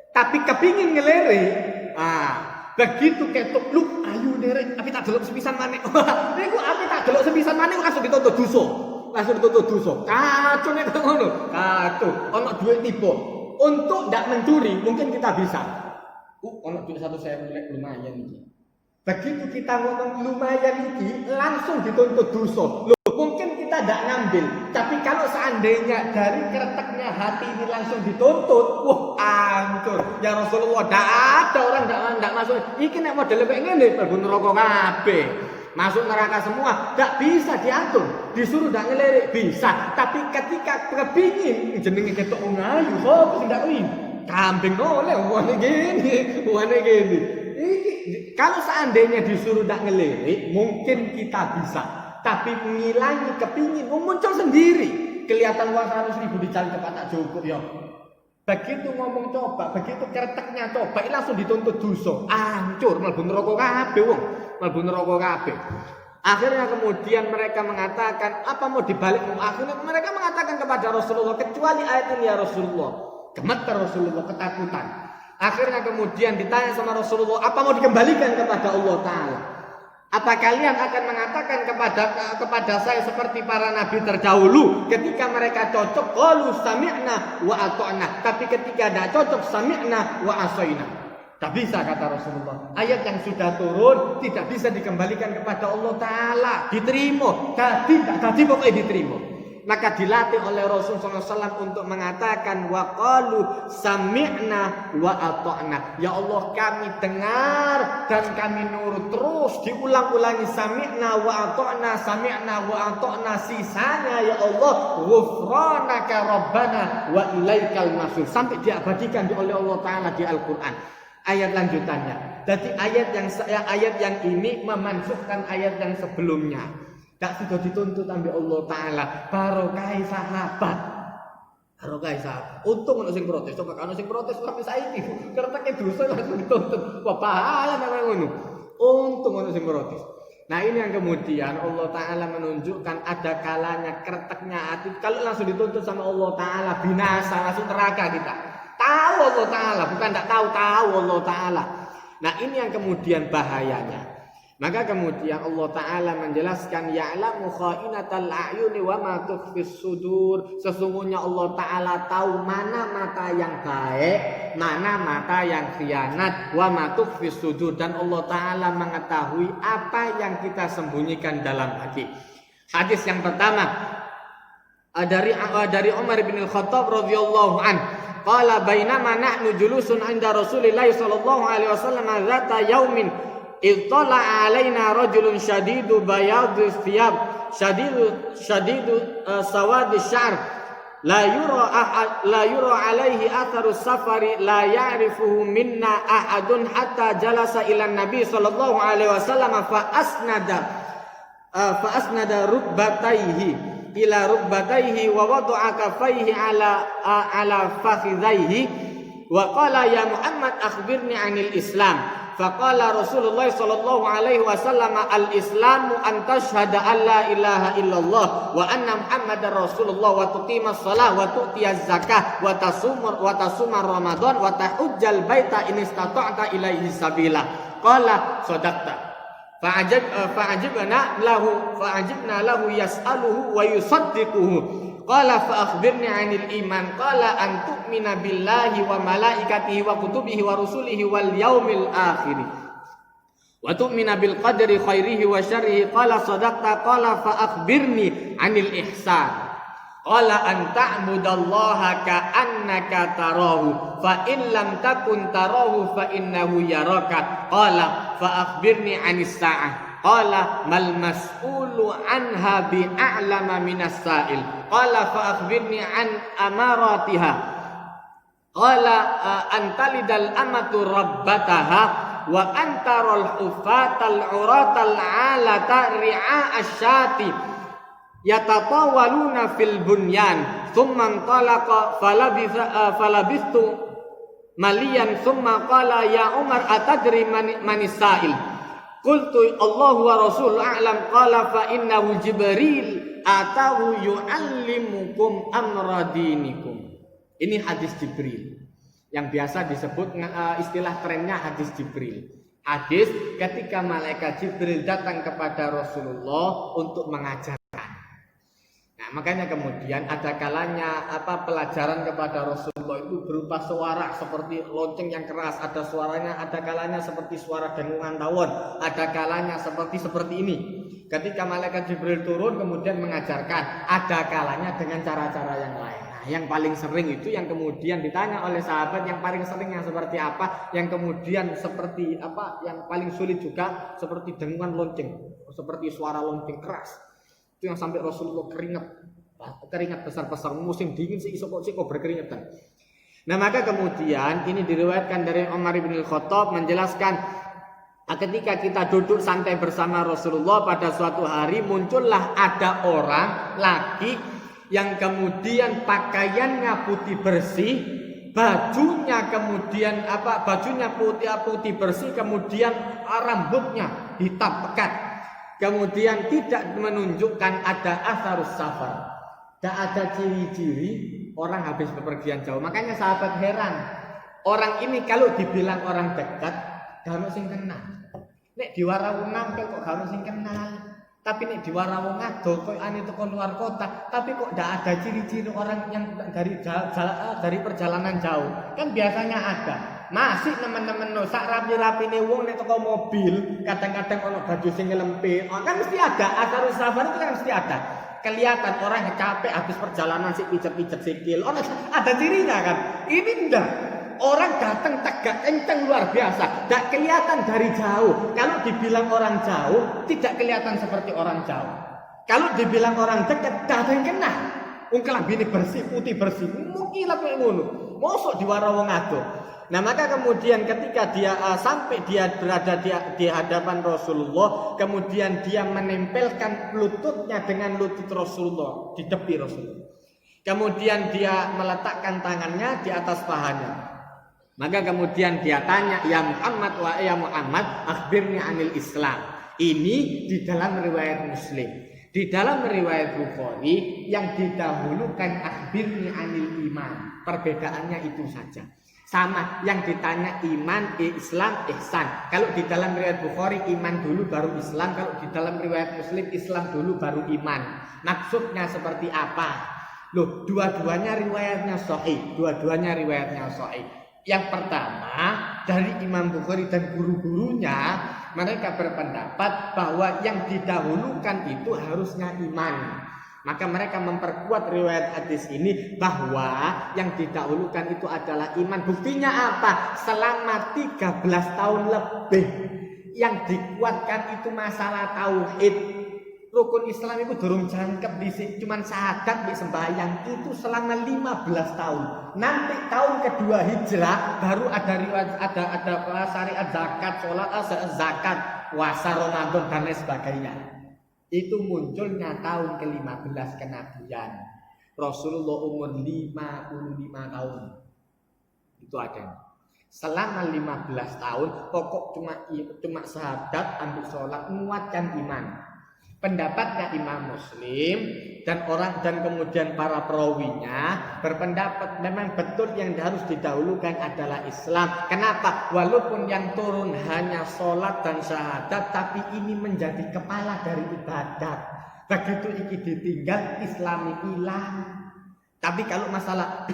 Tapi kepingin ngelirik, begitu ketok lu ayu derek, tapi tak delok sepisan maneh. Niku api tak delok sepisan maneh langsung dituntut dosa. Kacau nek ngono. Kacau. Ono duit tiba. Untuk ndak mencuri mungkin kita bisa. Ono duit 1.000 lumayan iki. Begitu kita ngomong lumayan iki langsung dituntut dosa. Loh, mungkin kita tidak ngambil, tapi kalau seandainya dari kreteknya hati ini langsung dituntut, wah hancur. Ya Rasulullah, tidak ada orang tidak masuk. Iki nek model kayak ngene mlebu neraka kabeh. Masuk neraka semua, tidak bisa diatur. Disuruh tidak ngelirik bisa, tapi ketika kepingin jenenge ketok ngayu, kok tidak kuwi. Kambing oleh wane gini. Kalau seandainya disuruh tidak ngelirik, mungkin kita bisa. Tapi ngilangi kepingin, muncul sendiri. Kelihatan uang 100.000 dicari tempat tak cukup ya. Begitu ngomong coba, begitu kreteknya coba, langsung dituntut dosa. Hancur, mlebu neraka kabeh wong. Mlebu neraka kabeh. Akhirnya kemudian mereka mengatakan, apa mau dibalik? Akhirnya mereka mengatakan kepada Rasulullah, kecuali ayat ini ya Rasulullah. Gemetar Rasulullah, ketakutan. Akhirnya kemudian ditanya sama Rasulullah, apa mau dikembalikan kepada Allah Ta'ala? Apa kalian akan mengatakan kepada saya seperti para nabi terdahulu ketika mereka cocok qalu sami'na wa ata'na, tapi ketika tidak cocok sami'na wa asaina? Tak bisa, kata Rasulullah. Ayat yang sudah turun tidak bisa dikembalikan kepada Allah Ta'ala. Diterima, tadi pokoknya diterima. Maka dilatih oleh Rasulullah SAW untuk mengatakan wa qalu sami'na wa ata'na. Ya Allah, kami dengar dan kami nurut. Terus diulang-ulangi sami'na wa ata'na, sisanya ya Allah ghufranaka rabbana wa ilaikal masir, sampai diabadikan oleh Allah Ta'ala di Al-Qur'an. Ayat lanjutannya. Jadi ayat yang ini memansuhkan ayat yang sebelumnya. Tak sudah dituntut ambil Allah Ta'ala. Barokah sahabat. Untung ono sing protes. Coba kalau sing protes tapi saiki kerteke dosa langsung dituntut. Wah bahaya namanya ngono. Untung ono sing protes. Nah ini yang kemudian Allah Ta'ala menunjukkan ada kalanya kerteknya hati. Kalau langsung dituntut sama Allah Ta'ala binasa, langsung neraka kita. Tahu Allah Ta'ala, bukan tidak tahu Allah Ta'ala. Nah, ini yang kemudian bahayanya. Maka kemudian Allah Ta'ala menjelaskan ya'lamu kha'inatal a'yuni wa ma tukhfis sudur. Sesungguhnya Allah Ta'ala tahu mana mata yang baik, mana mata yang khianat, wa ma tukhfis sudur, dan Allah Ta'ala mengetahui apa yang kita sembunyikan dalam hati. Hadis yang pertama dari Umar bin Al-Khattab radhiyallahu an, qala bainama nahnu julusun 'inda Rasulillah sallallahu alaihi wasallam zata yaumin ittala alaina rajulun shadidu bayadhi thiyab shadidu sawadi sya'r la yura alaihi atharu safari la ya'rifuhu minna ahadun hatta jalasa ila nabi sallallahu alaihi wasallam fa asnada rukbatayhi ila rukbatayhi wa wada'a kaffayhi ala fakhidhayhi wa qala ya Muhammad akhbirni 'anil Islam. Faqala Rasulullah sallallahu alaihi wasallam al-islamu an tashhada an la ilaha illallah wa anna Muhammadar Rasulullah wa tuqimas shalah wa tu'tiyaz zakah wa tasumar ramadan wa tahujjal baita in istata'ta ilaihi sabila. Qala sadaqta. Fa'ajibna lahu yas'aluhu wa yusaddiquhu. Qala fa akhbirni 'anil iman. Qala an tu'mina billahi wa malaikatihi wa kutubihi wa rusulihi wal yaumil akhir wa tu'mina bil qadri khairihi wa syarrihi. Qala sadaqta. Qala fa akhbirni 'anil ihsan. Qala an ta'budallaha ka'annaka tarahu fa in lam takun tarahu fa innahu yaraka. Qala fa akhbirni 'anis sa'ah. Qala mal mas'ulu anha bi'a'lama minas sa'il. Qala fa akhbirni an amaratiha. Qala antalidal amatu rabbataha wa antarul hufatal uratal alata ri'a asyati yatatawaluna fil bunyan. Thumma talaqa falabistu maliyan. Thumma qala ya Umar atadri manis sa'il. Qultu Allahu wa Rasul a'lam. Qala fa innahu Jibril atahu yu'allimukum amra dinikum. Ini hadis Jibril yang biasa disebut istilah trennya hadis Jibril. Hadis ketika malaikat Jibril datang kepada Rasulullah untuk mengajarkan. Nah, makanya kemudian ada kalanya pelajaran kepada Rasulullah itu berupa suara seperti lonceng yang keras, ada suaranya, ada kalanya seperti suara dengungan tawon, ada kalanya seperti ini. Ketika malaikat Jibril turun kemudian mengajarkan, ada kalanya dengan cara-cara yang lain. Nah, yang paling sering itu yang kemudian ditanya oleh sahabat, yang paling sering yang seperti apa, yang kemudian seperti apa, yang paling sulit juga seperti dengungan lonceng, seperti suara lonceng keras. Itu yang sampai Rasulullah keringat besar-besar, musim dingin sih kok berkeringetan. Nah, maka kemudian ini diriwayatkan dari Umar bin Al-Khattab menjelaskan, ketika kita duduk santai bersama Rasulullah pada suatu hari, muncullah ada orang laki yang kemudian pakaiannya putih bersih, bajunya kemudian bajunya putih bersih, kemudian rambutnya hitam pekat. Kemudian tidak menunjukkan ada asarus safar, tidak ada ciri-ciri orang habis bepergian jauh. Makanya sahabat heran, orang ini kalau dibilang orang dekat, gak sing kenal. Nek diwara wong nampil kok gak sing kenal. Tapi nek diwara wong ado kok ane teko luar kota, tapi kok tidak ada ciri-ciri orang yang dari perjalanan jauh. Kan biasanya ada. Masih teman-teman sak rapi-rapine wong nek teko mobil, kadang-kadang ono baju sing ngelempit. Kan mesti ada, asarus safar itu kan mesti ada. Kelihatan orang yang capek habis perjalanan sih pijet-pijet sikil. Ada cirinya kan. Ini enggak. Orang datang tegak kenceng luar biasa, tidak kelihatan dari jauh. Kalau dibilang orang jauh, tidak kelihatan seperti orang jauh. Kalau dibilang orang dekat, tidak ada yang kenal. Wong kelambine bersih, putih bersih, mungkin apa ngono. Mosok diwara wong ado. Nah, maka kemudian ketika dia sampai dia berada di hadapan Rasulullah, kemudian dia menempelkan lututnya dengan lutut Rasulullah di tepi Rasulullah. Kemudian dia meletakkan tangannya di atas pahanya. Maka kemudian dia tanya, ya Muhammad wa ya Muhammad, akhbirni anil Islam. Ini di dalam riwayat Muslim. Di dalam riwayat Bukhari yang didahulukan akhbirni anil iman. Perbedaannya itu saja. Sama, yang ditanya iman, Islam, ihsan. Kalau di dalam riwayat Bukhari iman dulu baru Islam, kalau di dalam riwayat Muslim Islam dulu baru iman. Maksudnya seperti apa? Loh, dua-duanya riwayatnya sahih, Yang pertama, dari Imam Bukhari dan guru-gurunya, mereka berpendapat bahwa yang didahulukan itu harusnya iman. Maka mereka memperkuat riwayat hadis ini bahwa yang didahulukan itu adalah iman. Buktinya apa? Selama 13 tahun lebih yang dikuatkan itu masalah tauhid. Rukun Islam itu durung jangkep di cuman syahadat di sembahyang itu selama 15 tahun. Nanti tahun kedua hijrah baru ada riwayat ada syariat zakat, sholat, zakat, puasa Ramadan dan lain sebagainya. Itu munculnya tahun ke-15 kenabian. Rasulullah umur 55 tahun. Itu ada. Selama 15 tahun pokok cuma syahadat, ambil sholat, menguatkan iman. Pendapatnya Imam Muslim dan kemudian para perawinya berpendapat memang betul yang harus didahulukan adalah Islam. Kenapa? Walaupun yang turun hanya sholat dan syahadat, tapi ini menjadi kepala dari ibadat. Begitu iki ditinggal, Islami hilang. Tapi kalau masalah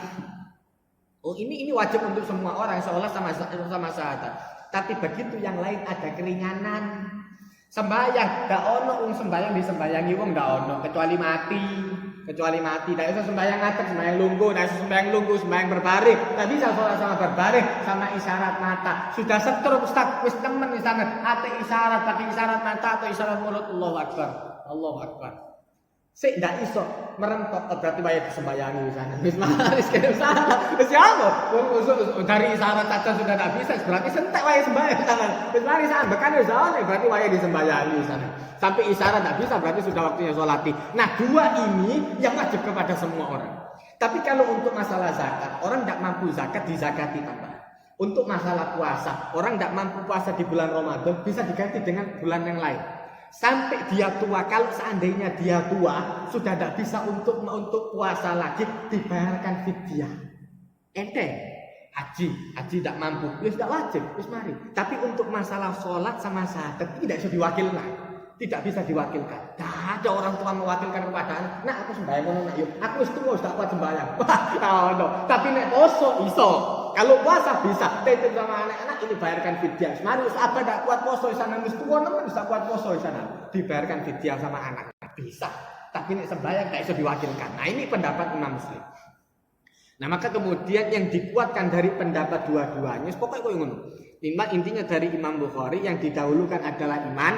ini wajib untuk semua orang, sholat sama syahadat. Tapi begitu yang lain ada keringanan. Sembayang, gak ono sembayang disembayangi wong gak ono kecuali mati. Gak bisa sembayang ngatek, sembayang lungguh, sembayang berbaring. Gak bisa sholat sama berbaring sama isyarat mata. Sudah setruk Ustaz, wis temen di sana. Ate isyarat, pakai isyarat mata atau isyarat mulut. Allahu Akbar. Sik ndak iso merentok berarti waya disembayangi di sana. Wis maris kene salah. Wis apa? Dari isyarat saja sudah tidak bisa, berarti sentek waya sembahyang di sana. Wis maris ambekan wis berarti waya disembayangi di sana. Sampai isyarat tidak bisa berarti sudah waktunya sholati. Nah, dua ini yang wajib kepada semua orang. Tapi kalau untuk masalah zakat, orang tidak mampu zakat dizakati tambah. Untuk masalah puasa, orang tidak mampu puasa di bulan Ramadan bisa diganti dengan bulan yang lain. Sampai dia tua, kalau seandainya dia tua sudah tidak bisa untuk puasa lagi, dibayarkan fidyah. Haji tidak mampu, ya sudah wajib, wis mari. Tapi untuk masalah sholat sama syahadat tidak bisa diwakilkan, tidak bisa diwakilkan. Tidak ada orang tua mewakilkan kepada anak. Nah, aku sembahyang ngono nak yuk. Aku wis tuwa sudah kuat sembahyang. No. Tapi nek poso iso. Kalau puasa bisa, titip sama anak-anak ini bayarkan fidyah. Mari apa tidak kuat poso di sana, wis tuwa nemen bisa kuat poso di sana. Dibayarkan fidyah sama anak. Bisa. Tapi nek sembahyang tidak bisa diwakilkan. Nah, ini pendapat Imam Muslim. Nah, maka kemudian yang dikuatkan dari pendapat dua-duanya, pokoknya kok ngono. Intinya dari Imam Bukhari yang didahulukan adalah iman,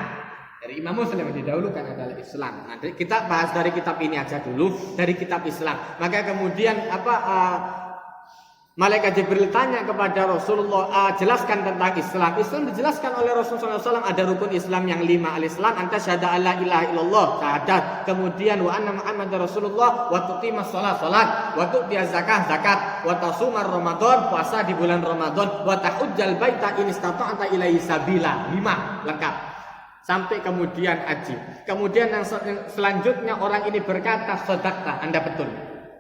dari Imam Muslim yang didahulukan adalah Islam. Nah, kita bahas dari kitab ini aja dulu, dari kitab Islam. Maka kemudian Malaikat Jibril tanya kepada Rasulullah, jelaskan tentang Islam. Islam dijelaskan oleh Rasulullah SAW, ada rukun Islam yang 5. Al-Islam anta syahada alla ilaha illallah, syahadat. Kemudian wa anna Muhammadar Rasulullah, wa tuqimas salat, wa tu'tiyaz zakat, wa tasumar Ramadan, puasa di bulan Ramadan, wa tahujjal baita in istata'ta ilaihi sabila. 5 lengkap. Sampai kemudian haji. Kemudian yang selanjutnya orang ini berkata, sedekah, Anda betul.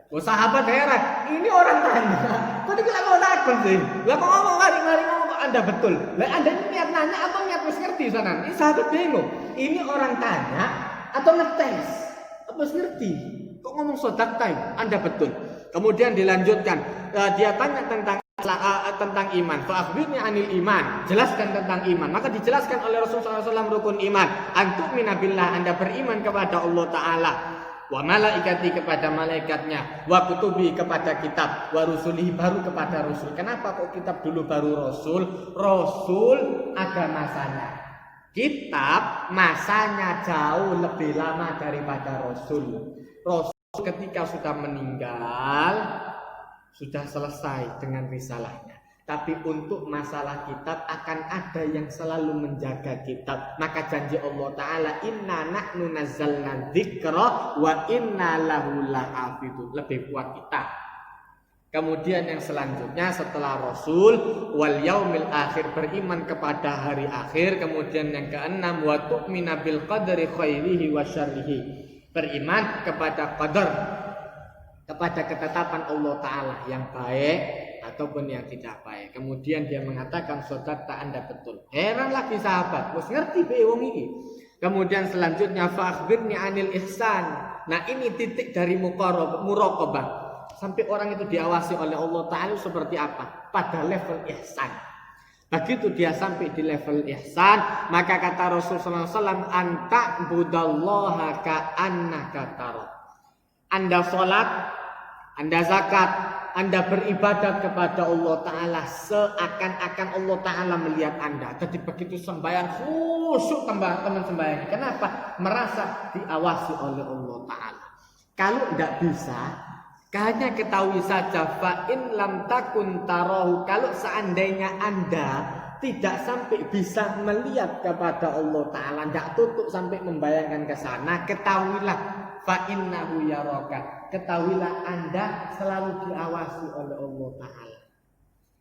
Sahabat heran, ini orang tanya, kok dikira mau takut sih? Lah kok ngomong mari ngomong Anda betul. Lah Anda ini niat nanya atau niat wis ngerti sana? Ini sahabat bingung. Ini orang tanya atau ngetes? Apa wis ngerti? Kok ngomong sedekah? Anda betul. Kemudian dilanjutkan, dia tanya tentang iman. Fa akhbirni anil iman. Jelaskan tentang iman. Maka dijelaskan oleh Rasulullah SAW rukun iman. Antum minabillah, Anda beriman kepada Allah Ta'ala. Wa malaikati kepada malaikatnya, wa kutubi kepada kitab, wa rusulihi baru kepada rasul. Kenapa kok kitab dulu baru rasul? Rasul ada masanya. Kitab masanya jauh lebih lama daripada rasul. Rasul ketika sudah meninggal sudah selesai dengan risalahnya. Tapi untuk masalah kitab akan ada yang selalu menjaga kitab. Maka janji Allah Ta'ala, inna nahnu nazzalna dzikra wa inna lahu lahafidun. Lebih kuat kita. Kemudian yang selanjutnya setelah Rasul, wal yaumil akhir, beriman kepada hari akhir. Kemudian yang keenam, wa tu'mina bil qadri khairihi wa syarrihi. Beriman kepada qadar, kepada ketetapan Allah Ta'ala yang baik ataupun yang dicapai. Kemudian dia mengatakan sodaqta Anda betul. Heran lagi sahabat, wis ngerti be wong iki. Kemudian selanjutnya fa akhbirni anil ihsan. Nah, ini titik dari muraqabah. Sampai orang itu diawasi oleh Allah Ta'ala seperti apa? Pada level ihsan. Begitu dia sampai di level ihsan, maka kata Rasulullah SAW, anta budallaha ka'annaka tara. Anda sholat, Anda zakat, Anda beribadat kepada Allah Ta'ala seakan-akan Allah Ta'ala melihat Anda. Jadi begitu sembahyang khusyuk teman sembahyang. Kenapa? Merasa diawasi oleh Allah Ta'ala. Kalau tidak bisa, hanya ketahui saja fa'in lam takun tarahu. Kalau seandainya Anda tidak sampai bisa melihat kepada Allah Ta'ala, tidak tutup sampai membayangkan ke sana, ketahuilah fa'innahu yaraka. Ketahuilah Anda selalu diawasi oleh Allah Ta'ala.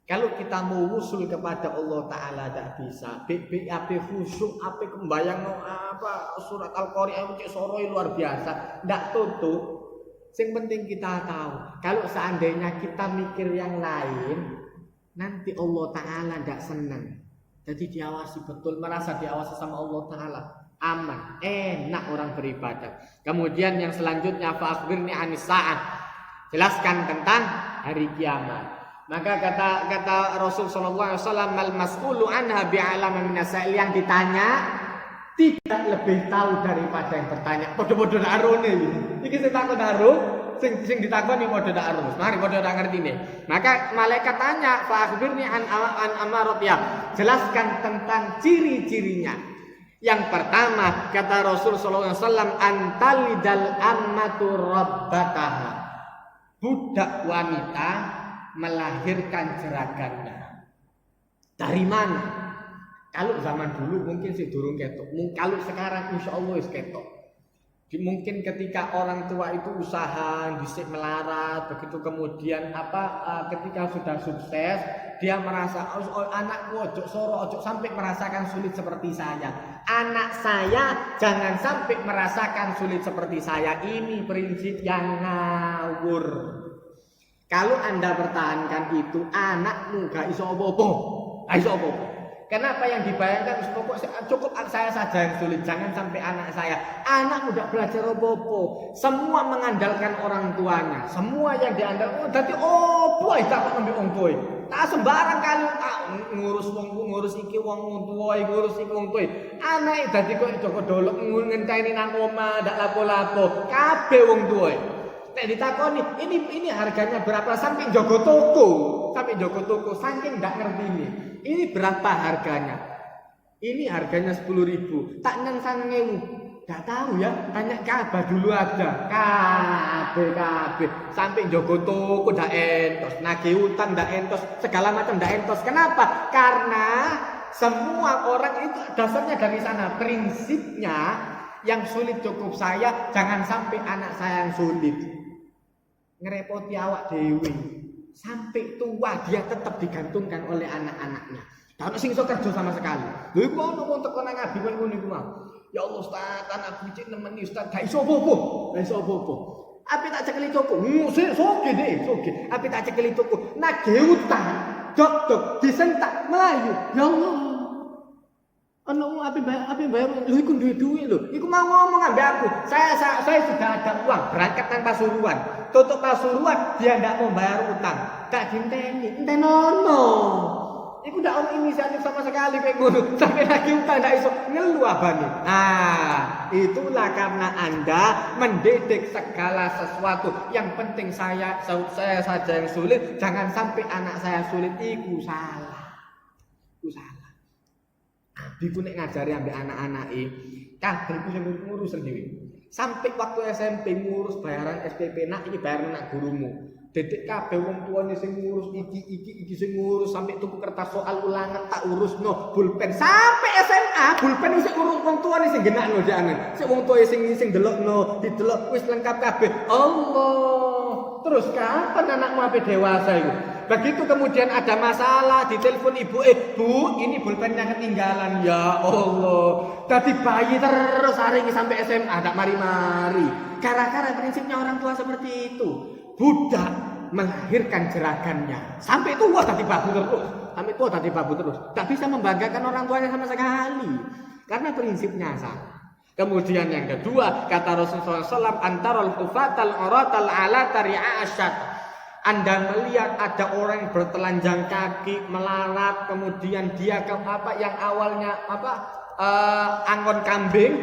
Kalau kita mau usul kepada Allah Ta'ala tidak bisa. Ape khusyuk, ape membayang apa surat Al-Qari'ah cek soroi luar biasa, tidak tutup. Yang penting kita tahu, kalau seandainya kita mikir yang lain, nanti Allah Ta'ala tidak senang. Jadi diawasi betul, merasa diawasi sama Allah Ta'ala. Aman, enak orang beribadah. Kemudian yang selanjutnya, fa'akhbirni anis sa'ah. Jelaskan tentang hari kiamat. Maka kata Rasul sallallahu alaihi wasallam, mal mas'ulu anha bi'alama minasail, yang ditanya tidak lebih tahu daripada yang bertanya. Podo-podo ndak arone iki sing takon aro, sing ditakoni podo ndak aro. Mari podo ndak ngerti nih. Maka malaikat tanya, fa akhbirni an amaratiyah. Jelaskan tentang ciri-cirinya. Yang pertama kata Rasul sallallahu alaihi wasallam, antalidal ammatu rabbataha. Budak wanita melahirkan jeragannya. Dari mana? Kalau zaman dulu mungkin sih durung ketok. Kalau sekarang insya Allah is ketok. Mungkin ketika orang tua itu usaha, dhisik melarat, begitu kemudian ketika sudah sukses, dia merasa anakku ojo soro, ojo sampai merasakan sulit seperti saya. Anak saya jangan sampai merasakan sulit seperti saya. Ini prinsip yang ngawur. Kalau Anda pertahankan itu, anakmu gak iso apa-apa. Gak iso apa-apa. Kenapa yang dibayangkan cukup saya saja yang sulit, jangan sampai anak saya. Anak udah belajar opo-opo, semua mengandalkan orang tuanya, semua yang diandalkan. Jadi opo tak ngambil wong tuwa. Tak sembarang kali tak ngurus ngurus iki wong tuwa, ngurus iki wong tuwa. Anake dadi kok Joko Dolok ngenteni nang omah ndak lapo-lapo, kabeh wong tuwa. Nek ditakoni, ini harganya berapa, sampai jogo toko, saking ndak ngerti ini. Ini berapa harganya? Ini harganya 10.000. Tak nang 9.000. Enggak tahu ya, tanya Ka'bah dulu aja. Kabeh sampai jogo toko ndak entos, nagih utang ndak entos, segala macam ndak entos. Kenapa? Karena semua orang itu dasarnya dari sana. Prinsipnya yang sulit cukup saya, jangan sampai anak saya yang sulit. Ngerepoti awak dewi. Sampai tua dia tetap digantungkan oleh anak-anaknya. Tapi sing iso kerja sama sekali. Lho iku ono wong teko nang ngabi kowe ngono iku mau. Ya Allah Ustaz, anakku cek nemeni Ustaz, gak iso apa-apa. Api tak cekeli toko. Soge deh. Api tak cekeli toko. Nagih utang. Dok disentak melayu. Ya Allah. Ono api bayar. Lho iku duwe lho. Iku mau ngomong ambek aku. Saya sudah ada uang, berangkat tanpa suruhan. Tutup pasuruan, dia tidak mau bayar utang. Tak dinteni, entenono. Iku ndak ono inisiatif sama sekali kayak ngono. Sampai lagi utang ndak iso ngelu abane. Nah, itulah karena Anda mendidik segala sesuatu. Yang penting saya saja yang sulit, jangan sampai anak saya sulit. Iku salah. Abiku nek ngajari ambek anak-anak kabeh ku sing ngurus sendiri. Sampai waktu SMP ngurus bayaran SPP, nak iki bayar nak gurumu. Dedek kabeh wong tuane sing ngurus iki sing ngurus, sampai tuku kertas soal ulangan tak urusno, pulpen sampai SMA pulpen sing urus wong tuane sing genakno jangan. Sing wong tuane sing delokno, didelok wis lengkap kabeh. Allah. Terus kapan anakmu ape dewasa itu? Begitu kemudian ada masalah, ditelepon ibu, Bu, ini pulpennya ketinggalan. Ya Allah. Tadi bayi terus hari ini sampai SMA, tak mari-mari. Gara-gara prinsipnya orang tua seperti itu. Budak melahirkan jeragannya. Sampai tua tadi babu terus. Sampai tua tadi babu terus. Gak bisa membanggakan orang tuanya sama sekali. Karena prinsipnya sama. Kemudian yang kedua, kata Rasulullah SAW, antarul hufatal uratal ala tari'a asyad. Anda melihat ada orang yang bertelanjang kaki, melarat, kemudian dia yang awalnya anggon kambing,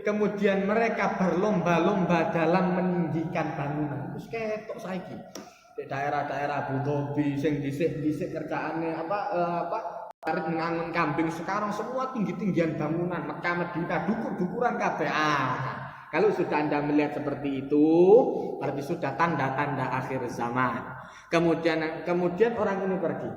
kemudian mereka berlomba-lomba dalam meninggikan bangunan. Terus ketok saiki. Di daerah-daerah Abu Dhabi sing dhisik-dhisik kerjaane tarik ngangon kambing, sekarang semua tinggi-tinggian bangunan, Mekah Madinah dukur-dukuran kabeh. Kalau sudah Anda melihat seperti itu, berarti sudah tanda-tanda akhir zaman. Kemudian orang ini pergi.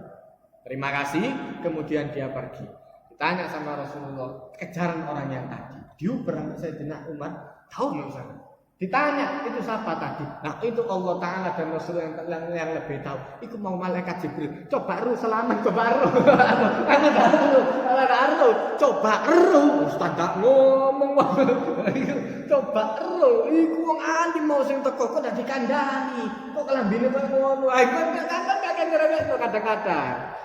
Terima kasih, kemudian dia pergi. Ditanya sama Rasulullah, kejaran orang yang tadi. Diuber sampai Sayyidina Umar, tahu nggak sana? Ditanya, itu siapa tadi? Nah, itu Allah Ta'ala dan Rasul yang lebih tahu. Itu mau malaikat Jibril. Coba selamat, coba coba Ustaz gak ngomong. Coba iku wong alim mau sing teko kok dak dikandani. Kok kelambine kok ngono. Kadang-kadang.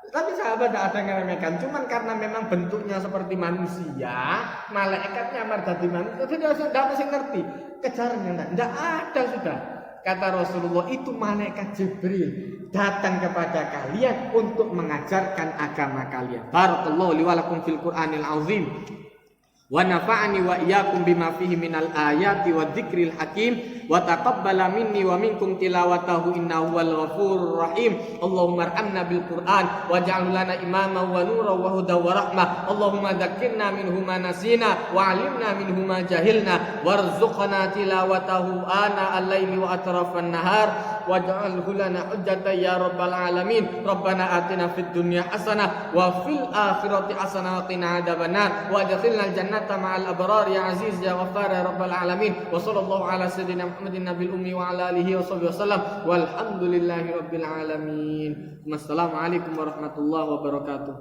Tapi sahabat tidak ada yang ngeremehkan, cuman karena memang bentuknya seperti manusia, malaikatnya mardati manusia, tidak mesti ngerti. Kejarannya tidak ada sudah. Kata Rasulullah, itu malaikat Jibril datang kepada kalian untuk mengajarkan agama kalian. Barakallahu li wa lakum fil Qur'anil azim. Wa nafa'ani wa iyyakum bima fihi minal ayati wa dzikril hakim wa taqabbala minni wa minkum tilawatahu innahu wal ghafurur rahim. Allahumma arhamna bil Qur'an waj'al lana imama wa nura wa huda wa rahmah. Allahumma dzakkirna minhu ma nasina wa 'allimna minhu ma jahilna warzuqna tilawatahu ana al-laili wa atrafan nahar waj'alhu lana hujjatan ya rabbal alamin. Rabbana atina fid dunya hasanah wa fil akhirati hasanah wa qina adzabannar wa adkhilna al-jannata ma'al abrar ya aziz ya ghaffar ya rabbal alamin. Wa sallallahu ala sayyidina Muhammadin nabil ummi wa ala alihi wa sahbihi wasallam walhamdulillahi rabbil alamin. Wassalamualaikum warahmatullahi wabarakatuh.